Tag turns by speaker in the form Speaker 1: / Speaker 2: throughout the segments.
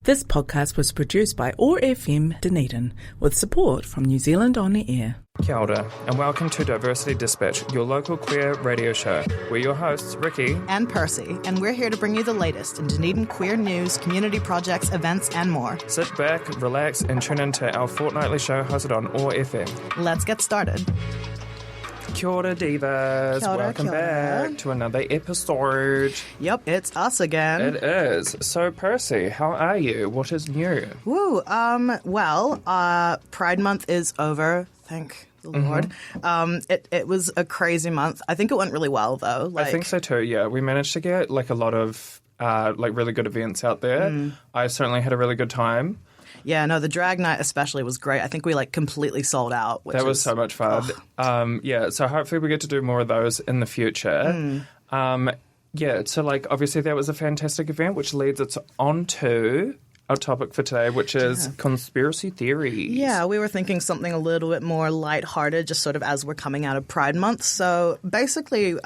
Speaker 1: This podcast was produced by OAR FM Dunedin with support from New Zealand On Air.
Speaker 2: Kia ora, and welcome to Diversity Dispatch, your local queer radio show. We're your hosts, Ricky
Speaker 3: and Percy, and we're here to bring you the latest in Dunedin queer news, community projects, events, and more.
Speaker 2: Sit back, relax, and tune into our fortnightly show hosted on OAR FM.
Speaker 3: Let's get started.
Speaker 2: Kia ora, divas.
Speaker 3: Kia ora,
Speaker 2: welcome
Speaker 3: kia ora.
Speaker 2: back to another episode.
Speaker 3: Yep, it's us again.
Speaker 2: It is. So, Percy, how are you? What is new?
Speaker 3: Woo, Pride Month is over, thank the Lord. It was a crazy month. I think it went really well, though.
Speaker 2: I think so too, yeah. We managed to get a lot of really good events out there. I certainly had a really good time.
Speaker 3: Yeah, no, the drag night especially was great. I think we completely sold out.
Speaker 2: That was so much fun. So hopefully we get to do more of those in the future. So obviously that was a fantastic event, which leads us on to our topic for today, which is conspiracy theories.
Speaker 3: Yeah, we were thinking something a little bit more lighthearted, just sort of as we're coming out of Pride Month. So basically,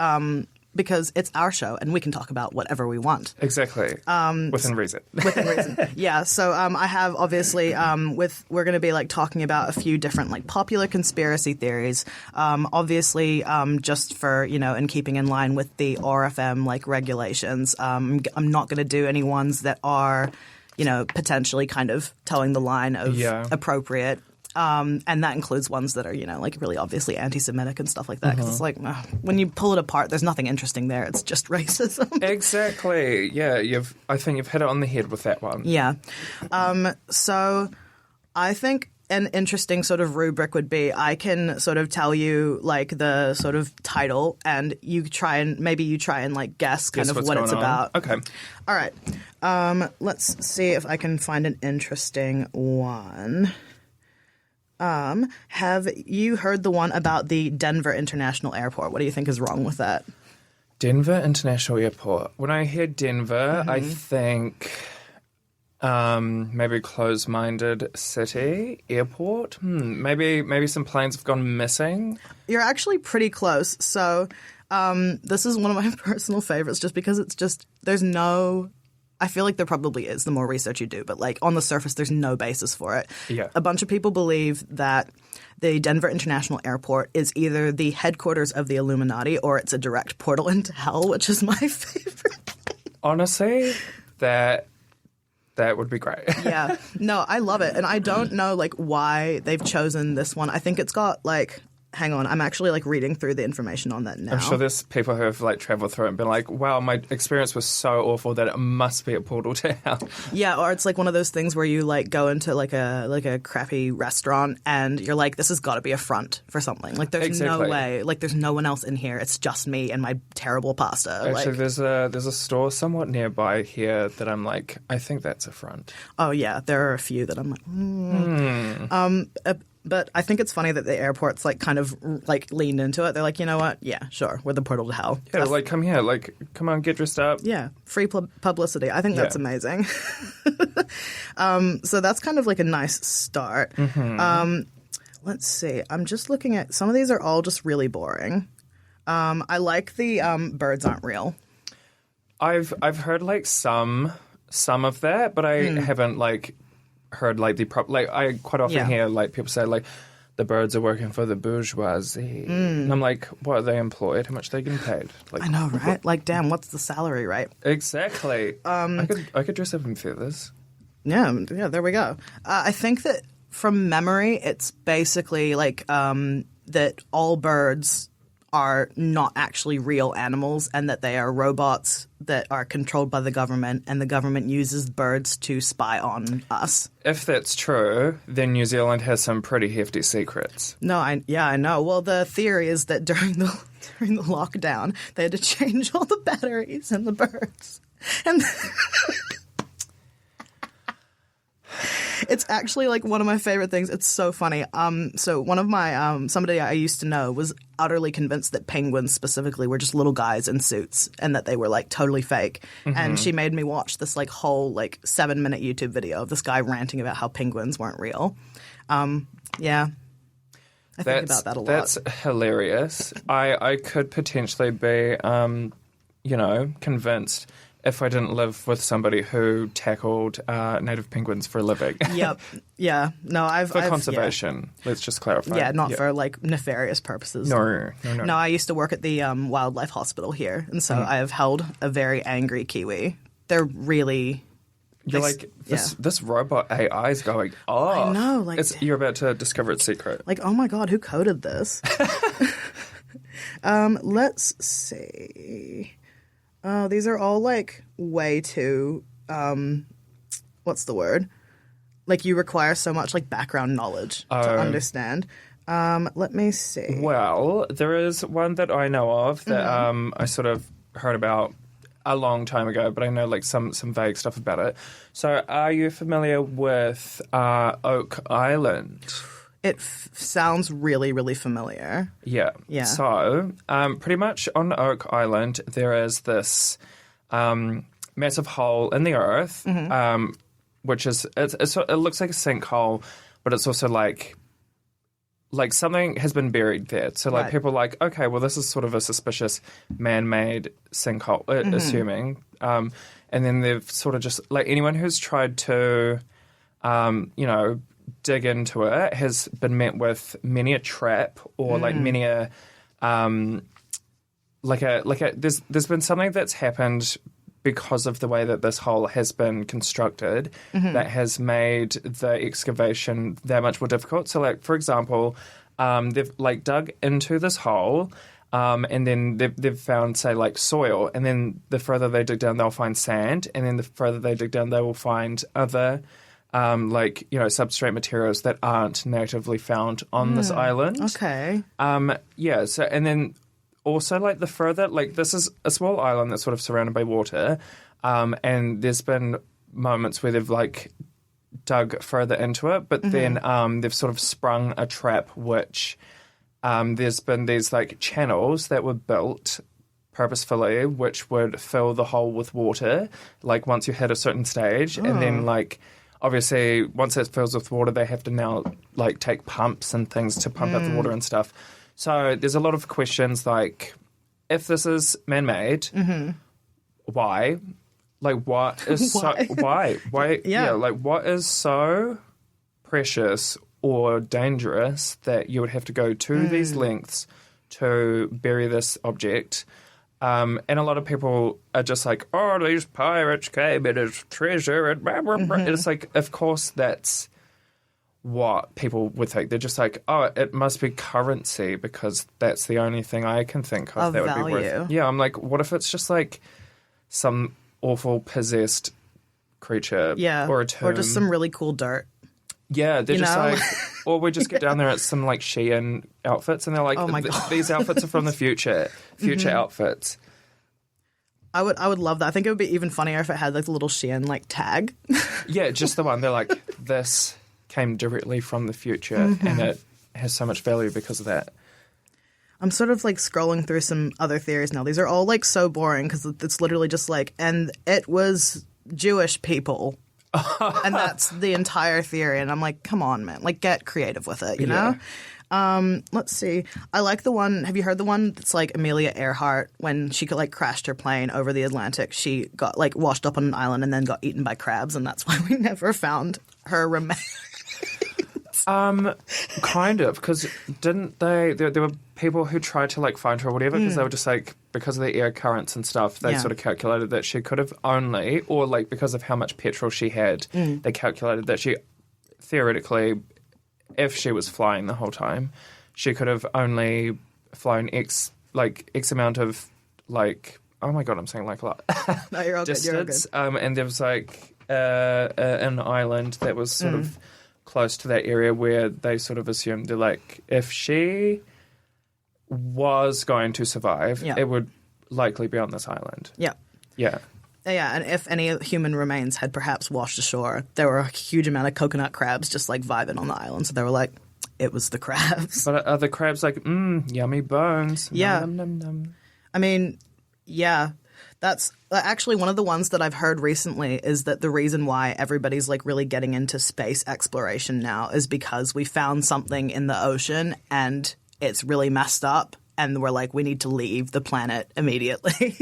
Speaker 3: because it's our show and we can talk about whatever we want.
Speaker 2: Exactly. Within reason.
Speaker 3: Within reason. Yeah. So I have obviously we're going to be talking about a few different popular conspiracy theories. Obviously, just for in keeping in line with the ORFM regulations. I'm not going to do any ones that are potentially kind of towing the line of appropriate. And that includes ones that are, really obviously anti-Semitic and stuff like that. Because it's when you pull it apart, there's nothing interesting there. It's just racism.
Speaker 2: Exactly. Yeah, I think you've hit it on the head with that one.
Speaker 3: Yeah. So I think an interesting sort of rubric would be I can sort of tell you the sort of title and you try and guess kind of what it's about.
Speaker 2: Okay.
Speaker 3: All right. Let's see if I can find an interesting one. Have you heard the one about the Denver International Airport? What do you think is wrong with that?
Speaker 2: Denver International Airport. When I hear Denver, I think maybe closed-minded city, airport. Maybe some planes have gone missing.
Speaker 3: You're actually pretty close. So this is one of my personal favorites just because there's no... I feel like there probably is the more research you do, but on the surface, there's no basis for it.
Speaker 2: Yeah.
Speaker 3: A bunch of people believe that the Denver International Airport is either the headquarters of the Illuminati or it's a direct portal into hell, which is my favorite.
Speaker 2: Honestly, that would be great.
Speaker 3: Yeah. No, I love it. And I don't know why they've chosen this one. I think it's got hang on, I'm actually reading through the information on that now.
Speaker 2: I'm sure there's people who have traveled through it and been wow, my experience was so awful that it must be a portal to hell.
Speaker 3: Yeah, or it's one of those things where you go into a crappy restaurant and you're this has got to be a front for something. There's no way. There's no one else in here. It's just me and my terrible pasta.
Speaker 2: Actually, there's a store somewhat nearby here that I'm I think that's a front.
Speaker 3: Oh yeah, there are a few that I'm But I think it's funny that the airport's kind of leaned into it. They're you know what? Yeah, sure. We're the portal to hell.
Speaker 2: Yeah, come here. Come on, get dressed up.
Speaker 3: Yeah, free publicity. I think that's amazing. So that's kind of a nice start. Let's see. I'm just looking at some of these are all just really boring. I like the birds aren't real.
Speaker 2: I've heard some of that, but I haven't heard I quite often hear people say the birds are working for the bourgeoisie and I'm what are they employed, how much are they getting paid?
Speaker 3: I know, right? Damn, what's the salary, right?
Speaker 2: Exactly. I could dress up in feathers.
Speaker 3: Yeah, there we go. I think that from memory it's basically that all birds are not actually real animals and that they are robots that are controlled by the government and the government uses birds to spy on us.
Speaker 2: If that's true, then New Zealand has some pretty hefty secrets.
Speaker 3: No, I know. Well, the theory is that during the lockdown, they had to change all the batteries in the birds. And it's actually one of my favorite things. It's so funny. So one of my somebody I used to know was utterly convinced that penguins specifically were just little guys in suits and that they were totally fake. And she made me watch this whole 7-minute YouTube video of this guy ranting about how penguins weren't real. Yeah. I think about that a lot.
Speaker 2: That's hilarious. I could potentially be, convinced if I didn't live with somebody who tackled native penguins for a living.
Speaker 3: Yep. Yeah. No,
Speaker 2: For conservation. Yeah. Let's just clarify.
Speaker 3: Yeah, not for like nefarious purposes.
Speaker 2: No.
Speaker 3: No, I used to work at the wildlife hospital here, and so I have held a very angry kiwi. They're really...
Speaker 2: You're like, this robot AI is going,
Speaker 3: I know. Like,
Speaker 2: you're about to discover its secret.
Speaker 3: Like, oh my God, who coded this? Let's see. Oh, these are all like way too, what's the word? Like you require so much like background knowledge to understand. Let me see.
Speaker 2: Well, there is one that I know of that I sort of heard about a long time ago, but I know like some vague stuff about it. So are you familiar with Oak Island?
Speaker 3: It sounds really, really familiar.
Speaker 2: Yeah. So pretty much on Oak Island, there is this massive hole in the earth, which is, it looks like a sinkhole, but it's also like something has been buried there. So like people are like, okay, well this is sort of a suspicious man-made sinkhole, assuming. And then they've sort of just, like anyone who's tried to, dig into it has been met with many a trap or like many a, there's been something that's happened because of the way that this hole has been constructed that has made the excavation that much more difficult. So, like, for example, they've, like, dug into this hole and then they've found, say, like, soil. And then the further they dig down, they'll find sand. And then the further they dig down, they will find other, substrate materials that aren't natively found on this island.
Speaker 3: Okay.
Speaker 2: So, and then... Also, like, the further, like, this is a small island that's sort of surrounded by water, and there's been moments where they've, like, dug further into it, but then they've sort of sprung a trap which there's been these, like, channels that were built purposefully which would fill the hole with water, like, once you hit a certain stage, and then, like... Obviously, once it fills with water, they have to now, like, take pumps and things to pump out the water and stuff. So there's a lot of questions like, if this is man-made, why? Like, what is why? Yeah, like, what is so precious or dangerous that you would have to go to these lengths to bury this object? And a lot of people are just like, oh, these pirates came in as treasure, and blah, blah, blah. And it's like, of course, that's what people would think. They're just like, oh, it must be currency because that's the only thing I can think of that would
Speaker 3: value.
Speaker 2: Be worth. Yeah, I'm like, what if it's just like some awful possessed creature or a tomb?
Speaker 3: Or just some really cool dirt.
Speaker 2: Yeah, they're just like, or we just get down there at some like Shein outfits and they're like,
Speaker 3: oh my God.
Speaker 2: These outfits are from the future outfits.
Speaker 3: I would love that. I think it would be even funnier if it had like the little Shein like tag.
Speaker 2: Yeah, just the one. They're like, this came directly from the future and it has so much value because of that.
Speaker 3: I'm sort of like scrolling through some other theories now. These are all like so boring because it's literally just like, and it was Jewish people. And that's the entire theory. And I'm like, come on, man. Like, get creative with it, you know? Let's see. I like the one. Have you heard the one that's like Amelia Earhart when she like crashed her plane over the Atlantic? She got like washed up on an island and then got eaten by crabs, and that's why we never found her remains.
Speaker 2: Kind of, because didn't they? There were people who tried to like find her or whatever because they were just like, because of the air currents and stuff, they sort of calculated that she could have only, or like because of how much petrol she had, they calculated that she theoretically, if she was flying the whole time, she could have only flown X amount of like, oh my God, I'm saying like a lot.
Speaker 3: No, you're all
Speaker 2: distance.
Speaker 3: Good. You're all good.
Speaker 2: And there was like an island that was sort of close to that area where they sort of assumed that like if she was going to survive, it would likely be on this island.
Speaker 3: Yeah.
Speaker 2: Yeah.
Speaker 3: Yeah, and if any human remains had perhaps washed ashore, there were a huge amount of coconut crabs just like vibing on the island. So they were like, it was the crabs.
Speaker 2: But are the crabs like, yummy bones?
Speaker 3: Yeah.
Speaker 2: Nom, nom, nom, nom.
Speaker 3: I mean, yeah. That's actually one of the ones that I've heard recently is that the reason why everybody's like really getting into space exploration now is because we found something in the ocean and it's really messed up and we're like, we need to leave the planet immediately.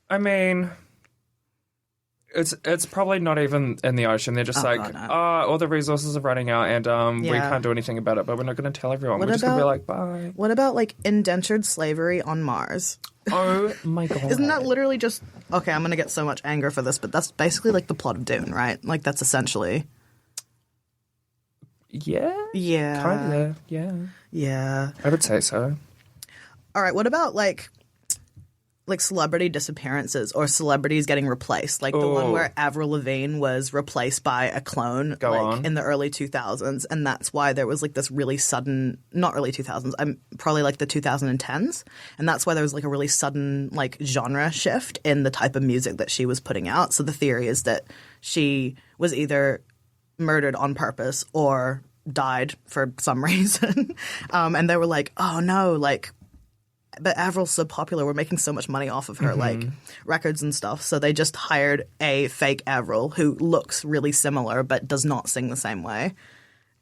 Speaker 2: I mean, It's probably not even in the ocean. They're just all the resources are running out, and we can't do anything about it. But we're not going to tell everyone. We're just going to be like, bye.
Speaker 3: What about like indentured slavery on Mars?
Speaker 2: Oh my god!
Speaker 3: Isn't that literally just okay? I'm going to get so much anger for this, but that's basically like the plot of Dune, right? Like that's essentially.
Speaker 2: Yeah.
Speaker 3: Yeah.
Speaker 2: Kind of. Yeah.
Speaker 3: Yeah.
Speaker 2: I would say so.
Speaker 3: All right. What about like celebrity disappearances or celebrities getting replaced, like the one where Avril Lavigne was replaced by a clone in the early 2000s, and that's why there was like this really sudden, not early 2000s, I'm probably like the 2010s, and that's why there was like a really sudden like genre shift in the type of music that she was putting out. So the theory is that she was either murdered on purpose or died for some reason, and they were like, oh no, like, but Avril's so popular, we're making so much money off of her, like records and stuff. So they just hired a fake Avril who looks really similar but does not sing the same way.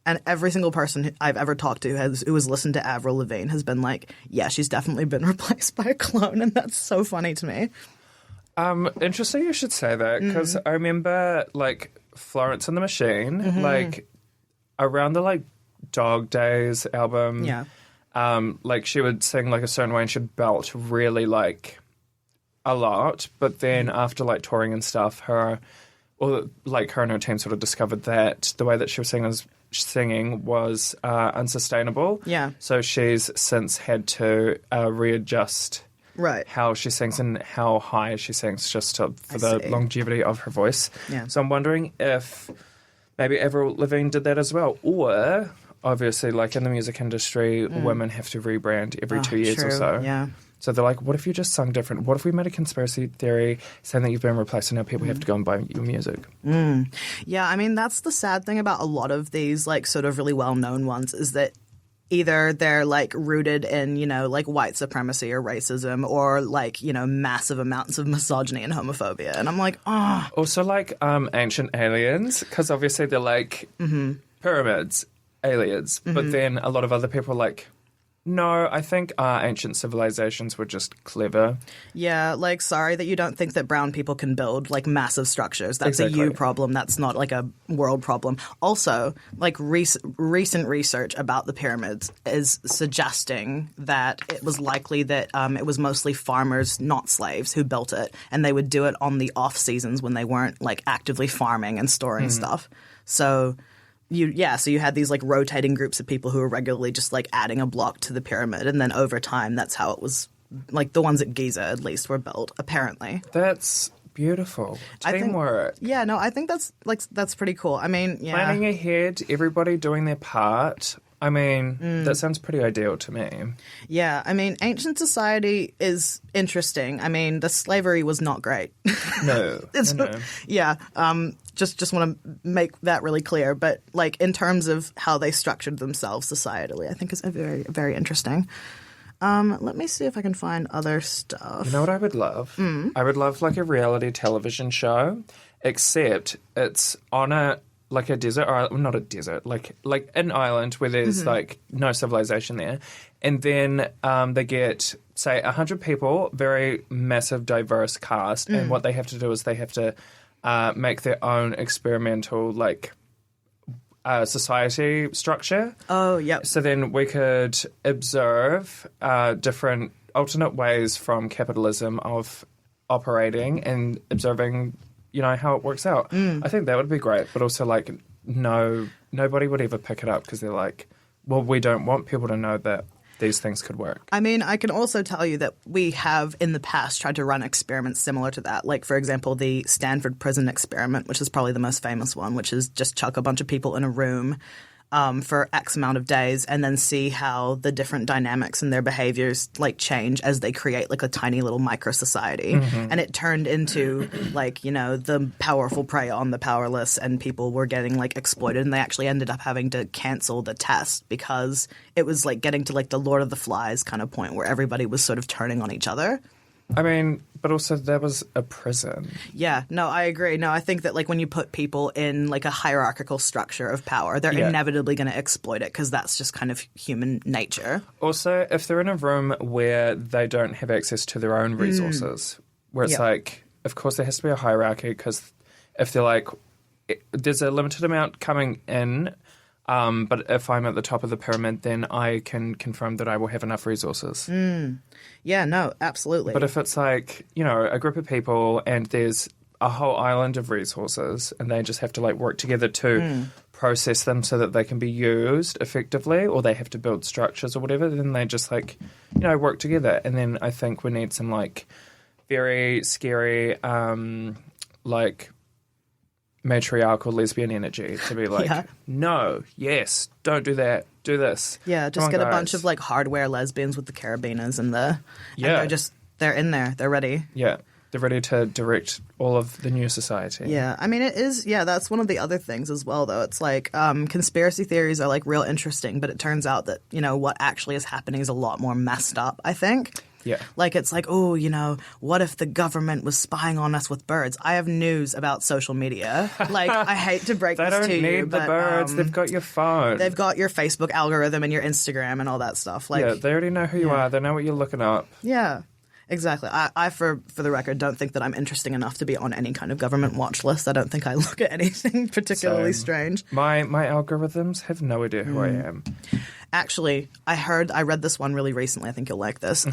Speaker 3: And every single person I've ever talked to who has listened to Avril Lavigne has been like, yeah, she's definitely been replaced by a clone. And that's so funny to me.
Speaker 2: Interesting you should say that, because I remember like Florence and the Machine, like around the like Dog Days album.
Speaker 3: Yeah.
Speaker 2: Like she would sing like a certain way and she'd belt really like a lot, but then after like touring and stuff, her and her team sort of discovered that the way that she was singing was unsustainable.
Speaker 3: Yeah.
Speaker 2: So she's since had to readjust how she sings and how high she sings just for the longevity of her voice.
Speaker 3: Yeah.
Speaker 2: So I'm wondering if maybe Avril Lavigne did that as well, or obviously, like in the music industry, women have to rebrand every 2 years or so.
Speaker 3: Yeah.
Speaker 2: So they're like, what if you just sung different? What if we made a conspiracy theory saying that you've been replaced and now people have to go and buy your music?
Speaker 3: Yeah, I mean, that's the sad thing about a lot of these like sort of really well-known ones is that either they're like rooted in, you know, like white supremacy or racism or like, you know, massive amounts of misogyny and homophobia. And I'm like, oh.
Speaker 2: Also like ancient aliens, because obviously they're like pyramids. Aliens, but then a lot of other people are like, no, I think ancient civilizations were just clever.
Speaker 3: Yeah, like, sorry that you don't think that brown people can build, like, massive structures. That's a you problem. That's not, like, a world problem. Also, like, recent research about the pyramids is suggesting that it was likely that it was mostly farmers, not slaves, who built it, and they would do it on the off seasons when they weren't, like, actively farming and storing stuff. So you had these like rotating groups of people who were regularly just like adding a block to the pyramid, and then over time that's how it was, like the ones at Giza at least were built, apparently.
Speaker 2: That's beautiful. Teamwork.
Speaker 3: I think that's pretty cool. I mean,
Speaker 2: planning ahead, everybody doing their part. I mean, that sounds pretty ideal to me.
Speaker 3: Yeah, I mean, ancient society is interesting. I mean, the slavery was not great.
Speaker 2: No. No.
Speaker 3: Yeah, just want to make that really clear. But, like, in terms of how they structured themselves societally, I think is very, very interesting. Let me see if I can find other stuff.
Speaker 2: You know what I would love? I would love, like, a reality television show, except it's on a desert, or not a desert, like an island where there's like no civilization there, and then they get say 100 people, very massive, diverse cast, and what they have to do is they have to make their own experimental like society structure.
Speaker 3: Oh, yep.
Speaker 2: So then we could observe different alternate ways from capitalism of operating and observing, you know, how it works out. I think that would be great, but also like nobody would ever pick it up because they're like, well, we don't want people to know that these things could work.
Speaker 3: I mean, I can also tell you that we have in the past tried to run experiments similar to that. Like, for example, the Stanford prison experiment, which is probably the most famous one, which is just chuck a bunch of people in a room for X amount of days and then see how the different dynamics and their behaviors like change as they create like a tiny little micro society. And it turned into like, you know, the powerful prey on the powerless, and people were getting like exploited, and they actually ended up having to cancel the test because it was like getting to like the Lord of the Flies kind of point where everybody was sort of turning on each other.
Speaker 2: I mean, but also that was a prison.
Speaker 3: Yeah, no, I agree. No, I think that like when you put people in like a hierarchical structure of power, they're inevitably going to exploit it because that's just kind of human nature.
Speaker 2: Also, if they're in a room where they don't have access to their own resources, where it's like, of course there has to be a hierarchy because if they're like, there's a limited amount coming in, but if I'm at the top of the pyramid, then I can confirm that I will have enough resources.
Speaker 3: Yeah, no, absolutely.
Speaker 2: But if it's like, you know, a group of people and there's a whole island of resources and they just have to like work together to process them so that they can be used effectively, or they have to build structures or whatever, then they just like, you know, work together. And then I think we need some like very scary, like matriarchal lesbian energy to be like, no, yes, don't do that, do this.
Speaker 3: Yeah, just get a bunch of like hardware lesbians with the carabiners and they're in there, they're ready.
Speaker 2: Yeah. They're ready to direct all of the new society.
Speaker 3: Yeah, I mean, it is, that's one of the other things as well, though. It's like conspiracy theories are like real interesting, but it turns out that, you know, what actually is happening is a lot more messed up, I think.
Speaker 2: Yeah.
Speaker 3: Like, it's like, oh, you know, what if the government was spying on us with birds? I have news about social media. Like, I hate to break this to you.
Speaker 2: They don't need the birds. They've got your phone.
Speaker 3: They've got your Facebook algorithm and your Instagram and all that stuff. Like,
Speaker 2: yeah, they already know who you are. They know what you're looking up.
Speaker 3: Yeah. Exactly. I for the record, don't think that I'm interesting enough to be on any kind of government watch list. I don't think I look at anything particularly strange.
Speaker 2: My algorithms have no idea who I am.
Speaker 3: Actually, I read this one really recently. I think you'll like this.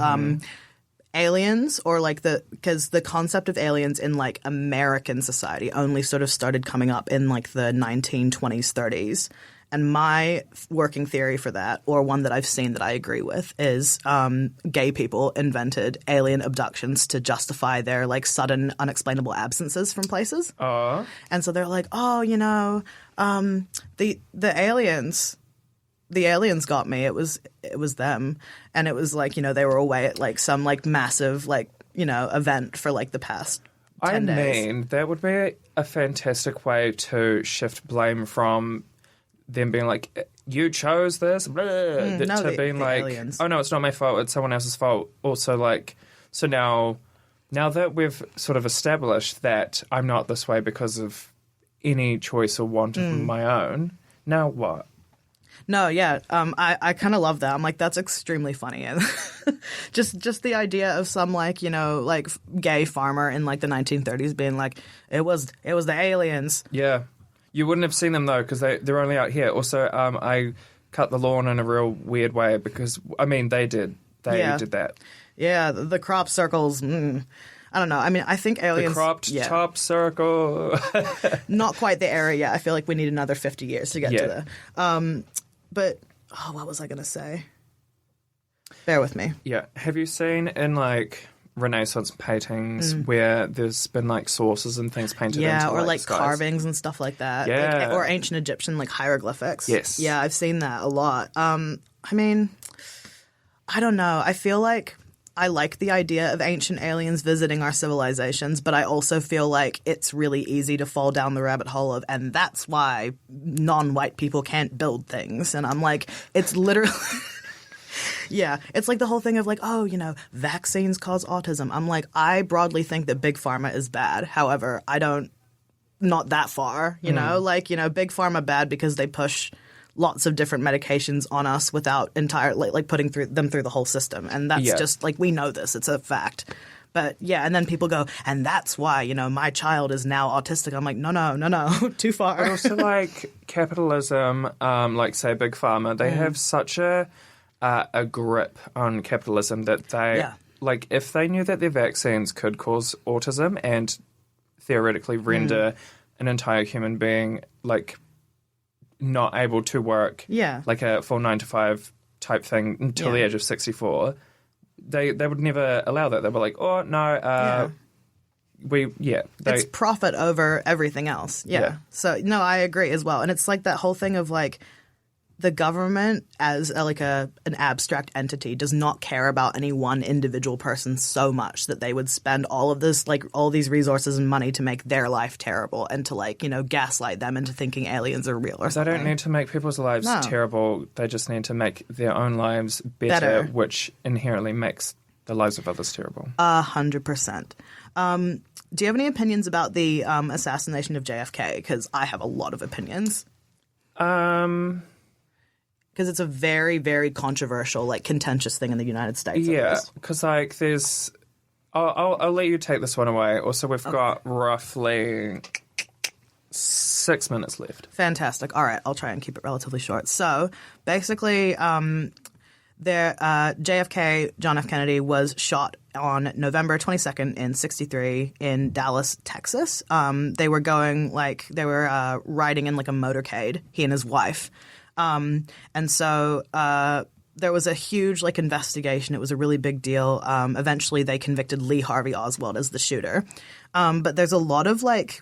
Speaker 3: Aliens, or like because the concept of aliens in like American society only sort of started coming up in like the 1920s, 30s. And my working theory for that, or one that I've seen that I agree with, is gay people invented alien abductions to justify their like sudden unexplainable absences from places. And so they're like, oh, you know, the aliens got me. It was them, and it was like, you know, they were away at like some like massive like, you know, event for like the past 10 days.
Speaker 2: I mean, that would be a fantastic way to shift blame from them being like, you chose this, to being like, aliens. Oh no, it's not my fault, it's someone else's fault. Also, like, so now that we've sort of established that I'm not this way because of any choice or want of my own, now what?
Speaker 3: No, yeah, I kind of love that. I'm like, that's extremely funny, and just the idea of some like, you know, like gay farmer in like the 1930s being like, it was the aliens.
Speaker 2: Yeah. You wouldn't have seen them, though, because they're only out here. Also, I cut the lawn in a real weird way because, I mean, they did. They did that.
Speaker 3: Yeah, the crop circles. I don't know. I mean, I think aliens...
Speaker 2: The cropped top circle.
Speaker 3: Not quite the area yet. I feel like we need another 50 years to get to there. But, what was I going to say? Bear with me.
Speaker 2: Yeah. Have you seen in, like... Renaissance paintings where there's been like sources and things painted into
Speaker 3: or like
Speaker 2: skies.
Speaker 3: Carvings and stuff like that. Like, or ancient Egyptian like hieroglyphics.
Speaker 2: Yes.
Speaker 3: Yeah, I've seen that a lot. I mean, I don't know. I feel like I like the idea of ancient aliens visiting our civilizations, but I also feel like it's really easy to fall down the rabbit hole of, and that's why non-white people can't build things. And I'm like, it's literally... Yeah, it's like the whole thing of like, oh, you know, vaccines cause autism. I'm like, I broadly think that Big Pharma is bad. However, not that far, you know? Like, you know, Big Pharma bad because they push lots of different medications on us without like putting them through the whole system. And that's just like, we know this. It's a fact. But yeah, and then people go, and that's why, you know, my child is now autistic. I'm like, no, too far.
Speaker 2: But also like capitalism, like say Big Pharma, they have such a grip on capitalism that they, like, if they knew that their vaccines could cause autism and theoretically render an entire human being, like, not able to work, like a full 9-to-5 type thing until the age of 64, they would never allow that. They were like, oh, no, it's
Speaker 3: profit over everything else. Yeah. So, no, I agree as well. And it's like that whole thing of, like, the government as an abstract entity does not care about any one individual person so much that they would spend all of this, like all these resources and money to make their life terrible and to like, you know, gaslight them into thinking aliens are real or something.
Speaker 2: They don't need to make people's lives terrible. They just need to make their own lives better. Which inherently makes the lives of others terrible.
Speaker 3: 100%. Do you have any opinions about the assassination of JFK? Because I have a lot of opinions. Because it's a very, very controversial, like, contentious thing in the United States.
Speaker 2: Yeah, because, like, there's... I'll let you take this one away. Also, we've got roughly 6 minutes left.
Speaker 3: Fantastic. All right, I'll try and keep it relatively short. So basically, JFK, John F. Kennedy, was shot on November 22nd in 1963 in Dallas, Texas. They were riding in like a motorcade, he and his wife. And so there was a huge like investigation. It was a really big deal. Eventually they convicted Lee Harvey Oswald as the shooter. But there's a lot of like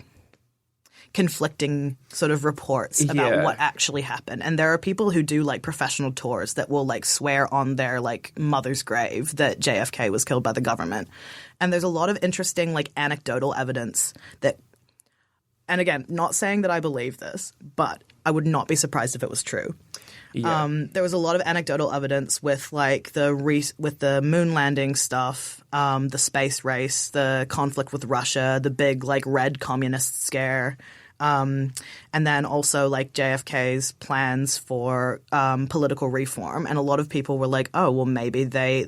Speaker 3: conflicting sort of reports about what actually happened. And there are people who do like professional tours that will like swear on their like mother's grave that JFK was killed by the government. And there's a lot of interesting like anecdotal evidence that, and again, not saying that I believe this, but I would not be surprised if it was true. Yeah. There was a lot of anecdotal evidence with like with the moon landing stuff, the space race, the conflict with Russia, the big like red communist scare, and then also like JFK's plans for political reform. And a lot of people were like, oh, well, maybe they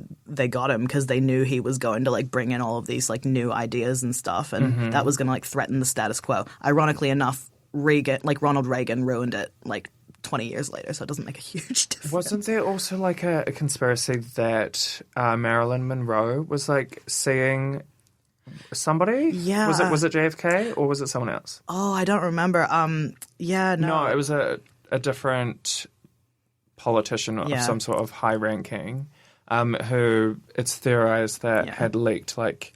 Speaker 3: got him because they knew he was going to like bring in all of these like new ideas and stuff, and that was going to like threaten the status quo. Ironically enough, Ronald Reagan ruined it like 20 years later, so it doesn't make a huge difference.
Speaker 2: Wasn't there also like a conspiracy that Marilyn Monroe was like seeing somebody?
Speaker 3: Yeah.
Speaker 2: Was it JFK or was it someone else?
Speaker 3: Oh, I don't remember. No.
Speaker 2: No, it was a different politician of some sort of high ranking who it's theorized that had leaked like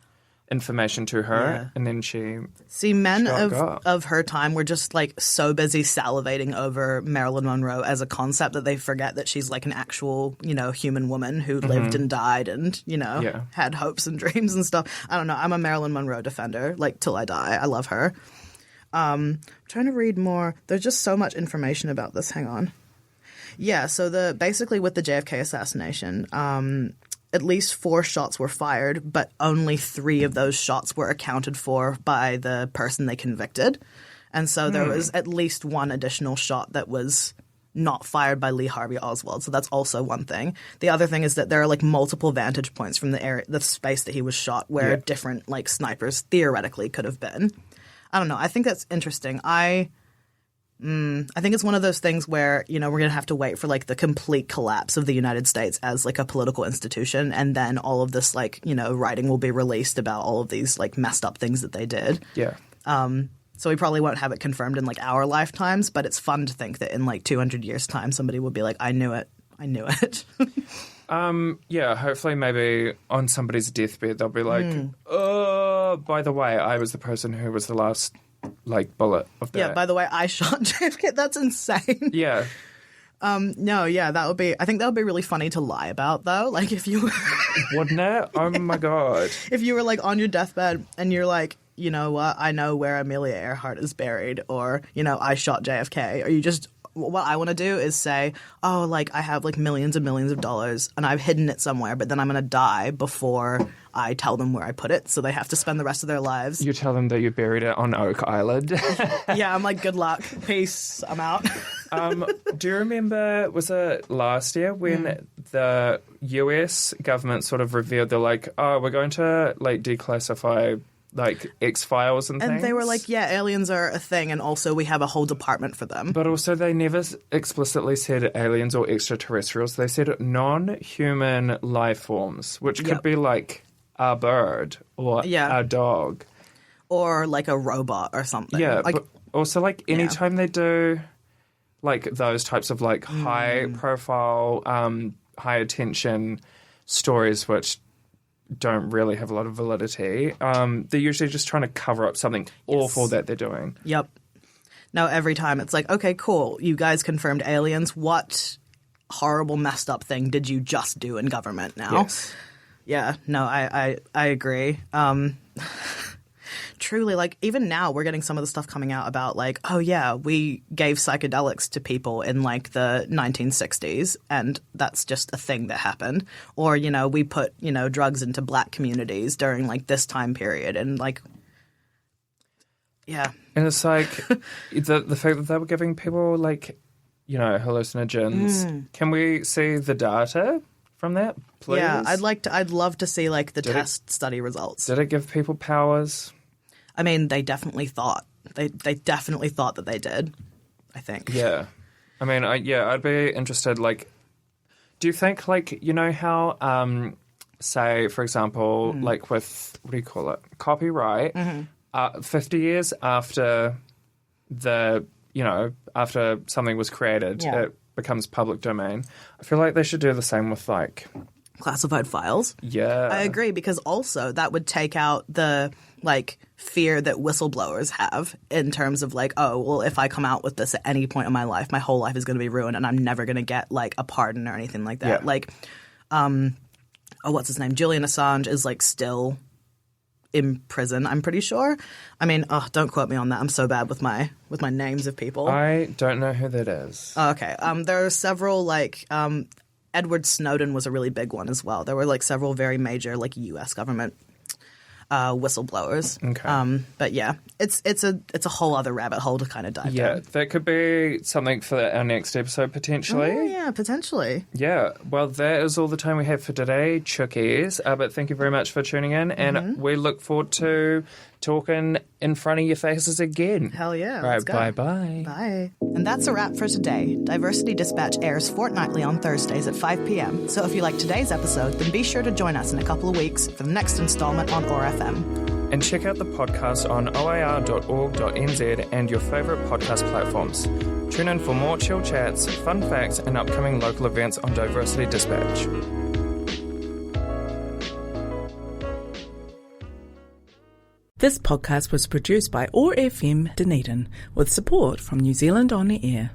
Speaker 2: information to her, and then
Speaker 3: men of her time were just like so busy salivating over Marilyn Monroe as a concept that they forget that she's like an actual, human woman who lived and died and, had hopes and dreams and stuff. I don't know. I'm a Marilyn Monroe defender, like till I die. I love her. I'm trying to read more. There's just so much information about this. Hang on. Yeah, so basically with the JFK assassination, at least 4 shots were fired, but only 3 of those shots were accounted for by the person they convicted. And so there was at least 1 additional shot that was not fired by Lee Harvey Oswald. So that's also one thing. The other thing is that there are like multiple vantage points from the space that he was shot where different like snipers theoretically could have been. I don't know. I think that's interesting. I think it's one of those things where, we're going to have to wait for like the complete collapse of the United States as like a political institution. And then all of this like, writing will be released about all of these like messed up things that they did.
Speaker 2: Yeah.
Speaker 3: So we probably won't have it confirmed in like our lifetimes, but it's fun to think that in like 200 years time, somebody will be like, I knew it.
Speaker 2: Yeah, hopefully maybe on somebody's deathbed, they'll be like, oh, by the way, I was the person who was the last like bullet of that.
Speaker 3: Yeah, by the way, I shot JFK. That's insane.
Speaker 2: Yeah.
Speaker 3: No, yeah, I think that would be really funny to lie about though. Like if you
Speaker 2: wouldn't it? Oh my God.
Speaker 3: If you were like on your deathbed and you're like, you know what, I know where Amelia Earhart is buried, or, I shot JFK, or you just, what I want to do is say, oh, like I have like millions and millions of dollars and I've hidden it somewhere, but then I'm going to die before I tell them where I put it. So they have to spend the rest of their lives.
Speaker 2: You tell them that you buried it on Oak Island.
Speaker 3: Yeah, I'm like, good luck. Peace. I'm out.
Speaker 2: Do you remember, was it last year when the US government sort of revealed, they're like, oh, we're going to like declassify like X-Files and things.
Speaker 3: And they were like, yeah, aliens are a thing, and also we have a whole department for them.
Speaker 2: But also they never explicitly said aliens or extraterrestrials. They said non-human life forms, which could be like a bird or a dog.
Speaker 3: Or like a robot or something.
Speaker 2: Yeah,
Speaker 3: like,
Speaker 2: but also like anytime they do like those types of like high-profile, high-attention stories which don't really have a lot of validity. They're usually just trying to cover up something awful that they're doing.
Speaker 3: Yep. No, every time it's like, okay, cool. You guys confirmed aliens. What horrible, messed up thing did you just do in government now?
Speaker 2: Yes.
Speaker 3: Yeah. No, I agree. Truly, like, even now we're getting some of the stuff coming out about, like, oh, yeah, we gave psychedelics to people in, like, the 1960s, and that's just a thing that happened. Or, we put, drugs into black communities during, like, this time period. And, like, yeah.
Speaker 2: And it's like the fact that they were giving people, like, hallucinogens. Can we see the data from that, please?
Speaker 3: Yeah, I'd love to see, like, the test study results.
Speaker 2: Did it give people powers?
Speaker 3: I mean, they definitely thought they definitely thought that they did, I think.
Speaker 2: Yeah. I mean, I'd be interested, like, do you think, like, you know how, say, for example, like with, what do you call it, copyright, 50 years after after something was created, it becomes public domain. I feel like they should do the same with, like,
Speaker 3: classified files.
Speaker 2: Yeah.
Speaker 3: I agree, because also that would take out the, like, fear that whistleblowers have in terms of, like, oh, well, if I come out with this at any point in my life, my whole life is going to be ruined and I'm never going to get, like, a pardon or anything like that.
Speaker 2: Yeah.
Speaker 3: Like, what's his name? Julian Assange is, like, still in prison, I'm pretty sure. I mean, don't quote me on that. I'm so bad with my names of people.
Speaker 2: I don't know who that is.
Speaker 3: Oh, okay. There are several, like, Edward Snowden was a really big one as well. There were, like, several very major, like, U.S. government whistleblowers.
Speaker 2: Okay.
Speaker 3: But yeah, it's a whole other rabbit hole to kind of dive
Speaker 2: Yeah,
Speaker 3: down.
Speaker 2: that could be something for our next episode, potentially.
Speaker 3: Oh, yeah, potentially.
Speaker 2: Yeah, well, that is all the time we have for today, Chookies. But thank you very much for tuning in, and we look forward to talking in front of your faces again.
Speaker 3: Hell yeah.
Speaker 2: All
Speaker 3: Let's
Speaker 2: right,
Speaker 3: go.
Speaker 2: bye-bye.
Speaker 3: Bye. And that's a wrap for today. Diversity Dispatch airs fortnightly on Thursdays at 5 p.m. So if you like today's episode, then be sure to join us in a couple of weeks for the next installment on OAR FM.
Speaker 2: And check out the podcast on oar.org.nz and your favourite podcast platforms. Tune in for more chill chats, fun facts, and upcoming local events on Diversity Dispatch.
Speaker 1: This podcast was produced by OAR FM Dunedin with support from New Zealand On the Air.